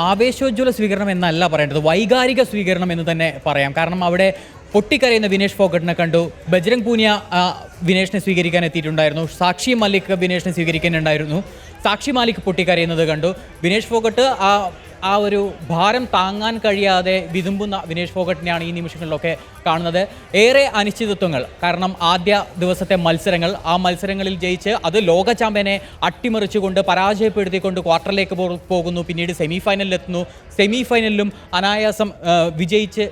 ആവേശോജ്വല സ്വീകരണം എന്നല്ല പറയേണ്ടത്, വൈകാരിക സ്വീകരണം എന്ന് തന്നെ പറയാം. കാരണം അവിടെ പൊട്ടിക്കരയുന്ന വിനേഷ് ഫോഗട്ടിനെ കണ്ടു. ബജ്രംഗ് പൂനിയ വിനേഷിനെ സ്വീകരിക്കാൻ എത്തിയിട്ടുണ്ടായിരുന്നു. സാക്ഷി മല്ലിക് വിനേഷിനെ സ്വീകരിക്കാനുണ്ടായിരുന്നു. സാക്ഷി മാലിക് പൊട്ടിക്കരയുന്നത് കണ്ടു. വിനേഷ് ഫോഗട്ട് ആ ഒരു ഭാരം താങ്ങാൻ കഴിയാതെ വിതുമ്പുന്ന വിനേഷ് ഫോഗട്ടിനെയാണ് ഈ നിമിഷങ്ങളിലൊക്കെ കാണുന്നത്. ഏറെ അനിശ്ചിതത്വങ്ങൾ, കാരണം ആദ്യ ദിവസത്തെ ആ മത്സരങ്ങളിൽ ജയിച്ച് അത് ലോക ചാമ്പ്യനെ അട്ടിമറിച്ചുകൊണ്ട് പരാജയപ്പെടുത്തിക്കൊണ്ട് ക്വാർട്ടറിലേക്ക് പോകുന്നു. പിന്നീട് സെമിഫൈനലിലെത്തുന്നു. സെമിഫൈനലിലും അനായാസം വിജയിച്ച്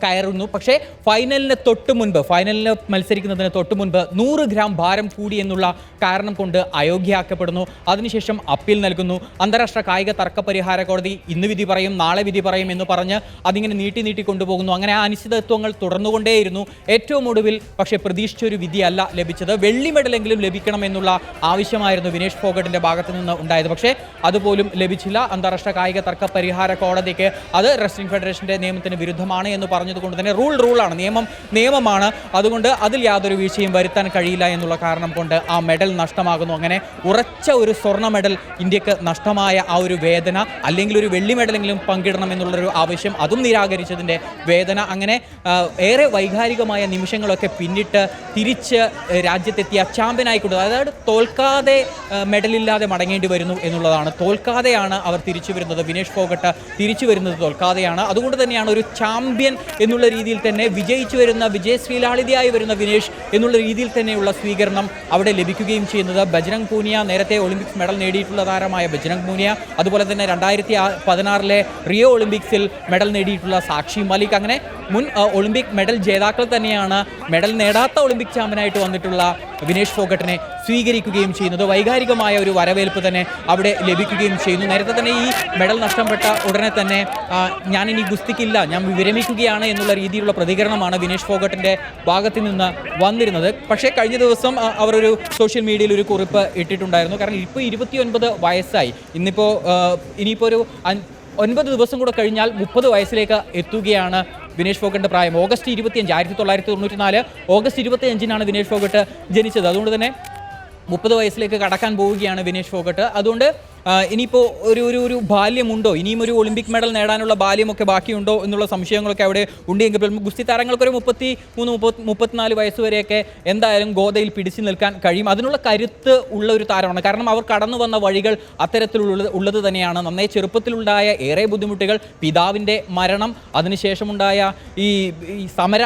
കയറുന്നു. പക്ഷേ ഫൈനലിന് മത്സരിക്കുന്നതിന് തൊട്ട് മുൻപ് 100 ഗ്രാം ഭാരം കൂടി എന്നുള്ള കാരണം കൊണ്ട് അയോഗ്യയാക്കപ്പെടുന്നു. അതിനുശേഷം അപ്പീൽ നൽകുന്നു. അന്താരാഷ്ട്ര കായിക തർക്ക പരിഹാര കോടതി ഇന്ന് വിധി പറയും, നാളെ വിധി പറയും എന്ന് പറഞ്ഞ് അതിങ്ങനെ നീട്ടി കൊണ്ടുപോകുന്നു. അങ്ങനെ ആ അനിശ്ചിതത്വങ്ങൾ തുടർന്നുകൊണ്ടേയിരുന്നു. ഏറ്റവും ഒടുവിൽ പക്ഷേ പ്രതീക്ഷിച്ചൊരു വിധിയല്ല ലഭിച്ചത്. വെള്ളി മെഡലെങ്കിലും ലഭിക്കണം എന്നുള്ള ആവശ്യമായിരുന്നു വിനേഷ് ഫോഗട്ടിൻ്റെ ഭാഗത്തു നിന്ന് ഉണ്ടായത്. പക്ഷേ അതുപോലും ലഭിച്ചില്ല. അന്താരാഷ്ട്ര കായിക തർക്ക പരിഹാര കോടതിക്ക് അത് റെസ്ലിംഗ് ഫെഡറേഷൻ്റെ നിയമത്തിന് വിരുദ്ധമാണ് എന്ന് പറഞ്ഞതുകൊണ്ട് തന്നെ റൂളാണ്, നിയമമാണ്. അതുകൊണ്ട് അതിൽ യാതൊരു വീഴ്ചയും വരുത്താൻ കഴിയില്ല എന്നുള്ള കാരണം കൊണ്ട് ആ മെഡൽ നഷ്ടമാകുന്നു. അങ്ങനെ ഉറച്ച ഒരു സ്വർണ്ണ മെഡൽ ഇന്ത്യക്ക് നഷ്ടമായ ആ ഒരു വേദന, അല്ലെങ്കിൽ ഒരു വെള്ളി മെഡലെങ്കിലും പങ്കിടണം എന്നുള്ളൊരു ആവശ്യം, അതും നിരാകരിച്ചതിൻ്റെ വേദന, അങ്ങനെ ഏറെ വൈകാരികമായ നിമിഷങ്ങളൊക്കെ പിന്നിട്ട് തിരിച്ച് രാജ്യത്തെത്തിയ ചാമ്പ്യനായിക്കൊണ്ട്, അതായത് തോൽക്കാതെ മെഡലില്ലാതെ മടങ്ങേണ്ടി വരുന്നു എന്നുള്ളതാണ്. തോൽക്കാതെയാണ് അവർ തിരിച്ചു വരുന്നത്. വിനേഷ് ഫോഗട്ട് തിരിച്ചു വരുന്നത് തോൽക്കാതെയാണ്. അതുകൊണ്ട് തന്നെയാണ് ഒരു ചാമ്പ്യൻ എന്നുള്ള രീതിയിൽ തന്നെ വിജയിച്ചു വരുന്ന, വിജയശ്രീലാളിതയായി വരുന്ന വിനേഷ് എന്നുള്ള രീതിയിൽ തന്നെയുള്ള സ്വീകരണം അവിടെ ലഭിക്കുകയും ചെയ്യുന്നത്. ബജ്രംഗ് പൂനിയ, നേരത്തെ ഒളിമ്പിക്സ് മെഡൽ നേടിയിട്ടുള്ള താരമായ ബജ്രംഗ് പൂനിയ, അതുപോലെ തന്നെ 2016 റിയോ ഒളിമ്പിക്സിൽ മെഡൽ നേടിയിട്ടുള്ള സാക്ഷി മലിക്, അങ്ങനെ മുൻ ഒളിമ്പിക് മെഡൽ ജേതാക്കൾ തന്നെയാണ് മെഡൽ നേടാത്ത ഒളിമ്പിക് ചാമ്പ്യനായിട്ട് വന്നിട്ടുള്ള വിനേഷ് ഫോഗട്ടിനെ സ്വീകരിക്കുകയും ചെയ്യുന്നത്. വൈകാരികമായ ഒരു വരവേൽപ്പ് തന്നെ അവിടെ ലഭിക്കുകയും ചെയ്യുന്നു. നേരത്തെ തന്നെ ഈ മെഡൽ നഷ്ടപ്പെട്ട ഉടനെ തന്നെ ഞാനിനി ഗുസ്തിക്കില്ല, ഞാൻ വിരമിക്കുകയാണ് എന്നുള്ള രീതിയിലുള്ള പ്രതികരണമാണ് വിനേഷ് ഫോഗട്ടിൻ്റെ ഭാഗത്തു നിന്ന് വന്നിരുന്നത്. പക്ഷേ കഴിഞ്ഞ ദിവസം അവർ ഒരു സോഷ്യൽ മീഡിയയിൽ ഒരു കുറിപ്പ് ഇട്ടിട്ടുണ്ടായിരുന്നു. കാരണം ഇപ്പോൾ 29 വയസ്സായി. ഇനിയിപ്പോൾ ഒരു 9 ദിവസം കൂടെ കഴിഞ്ഞാൽ 30 വയസ്സിലേക്ക് എത്തുകയാണ് വിനേഷ് ഫോഗട്ടിൻ്റെ പ്രായം. ഓഗസ്റ്റ് 25, 1994 ഓഗസ്റ്റ് 25 വിനേഷ് ഫോഗട്ട് ജനിച്ചത്. അതുകൊണ്ട് തന്നെ 30 വയസ്സിലേക്ക് കടക്കാൻ പോവുകയാണ് വിനേഷ് ഫോഗട്ട്. അതുകൊണ്ട് ഇനിയിപ്പോൾ ഒരു ബാല്യമുണ്ടോ, ഇനിയും ഒരു ഒളിമ്പിക് മെഡൽ നേടാനുള്ള ബാല്യമൊക്കെ ബാക്കിയുണ്ടോ എന്നുള്ള സംശയങ്ങളൊക്കെ അവിടെ ഉണ്ടെങ്കിൽ ഗുസ്തി താരങ്ങൾക്കൊരു 33-34 വയസ്സ് വരെയൊക്കെ എന്തായാലും ഗോദയിൽ പിടിച്ചു നിൽക്കാൻ കഴിയും. അതിനുള്ള കരുത്ത് ഉള്ള ഒരു താരമാണ്. കാരണം അവർ കടന്നു വന്ന വഴികൾ അത്തരത്തിലുള്ളത് തന്നെയാണ്. നന്നേ ചെറുപ്പത്തിലുണ്ടായ ഏറെ ബുദ്ധിമുട്ടുകൾ, പിതാവിൻ്റെ മരണം, അതിനുശേഷമുണ്ടായ ഈ സമര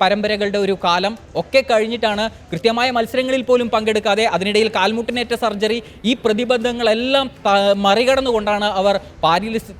പരമ്പരകളുടെ ഒരു കാലം ഒക്കെ കഴിഞ്ഞിട്ടാണ് കൃത്യമായ മത്സരങ്ങളിൽ പോലും പങ്കെടുക്കാതെ, അതിനിടയിൽ കാൽമുട്ടിനേറ്റ സർജറി, ഈ പ്രതിബന്ധങ്ങൾ എല്ലാം മറികടന്നുകൊണ്ടാണ് അവർ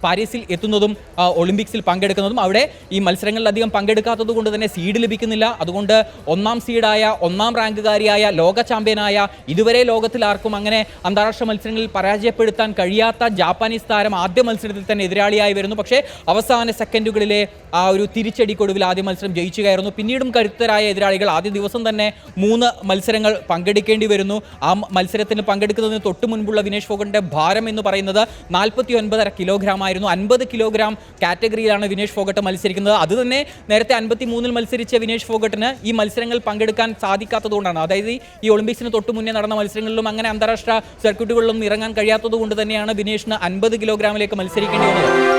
പാരീസിൽ എത്തുന്നതും ഒളിമ്പിക്സിൽ പങ്കെടുക്കുന്നതും. അവിടെ ഈ മത്സരങ്ങളിൽ അധികം പങ്കെടുക്കാത്തത് കൊണ്ട് തന്നെ സീഡ് ലഭിക്കുന്നില്ല. അതുകൊണ്ട് 1ാം സീഡായ 1ാം റാങ്കുകാരിയായ ലോക ചാമ്പ്യനായ, ഇതുവരെ ലോകത്തിൽ ആർക്കും അങ്ങനെ അന്താരാഷ്ട്ര മത്സരങ്ങളിൽ പരാജയപ്പെടുത്താൻ കഴിയാത്ത ജാപ്പാനീസ് താരം ആദ്യ മത്സരത്തിൽ തന്നെ എതിരാളിയായി വരുന്നു. പക്ഷേ അവസാന സെക്കൻഡുകളിലെ ആ ഒരു തിരിച്ചടിക്കൊടുവിൽ ആദ്യ മത്സരം ജയിച്ചു കയറുന്നു. പിന്നീടും കരുത്തരായ എതിരാളികൾ. ആദ്യ ദിവസം തന്നെ 3 മത്സരങ്ങൾ പങ്കെടുക്കേണ്ടി വരുന്നു. ആ മത്സരത്തിന് പങ്കെടുക്കുന്നതിന് തൊട്ട് മുൻപുള്ള വിനേഷ് ഫോഗട്ടിൻ്റെ ഭാരം എന്ന് പറയുന്നത് 49.5 കിലോഗ്രാം ആയിരുന്നു. 50 കിലോഗ്രാം കാറ്റഗറിയിലാണ് വിനേഷ് ഫോഗട്ട് മത്സരിക്കുന്നത്. അത് തന്നെ നേരത്തെ 53 മത്സരിച്ച വിനേഷ് ഫോഗട്ടിന് ഈ മത്സരങ്ങൾ പങ്കെടുക്കാൻ സാധിക്കാത്തതുകൊണ്ടാണ്. അതായത് ഈ ഒളിമ്പിക്സിന് തൊട്ട് മുന്നേ നടന്ന മത്സരങ്ങളിലും അങ്ങനെ അന്താരാഷ്ട്ര സർക്യൂട്ടുകളിലും ഇറങ്ങാൻ കഴിയാത്തത് കൊണ്ട് തന്നെയാണ് വിനേഷിന് 50 കിലോഗ്രാമിലേക്ക് മത്സരിക്കേണ്ടി വന്നത്.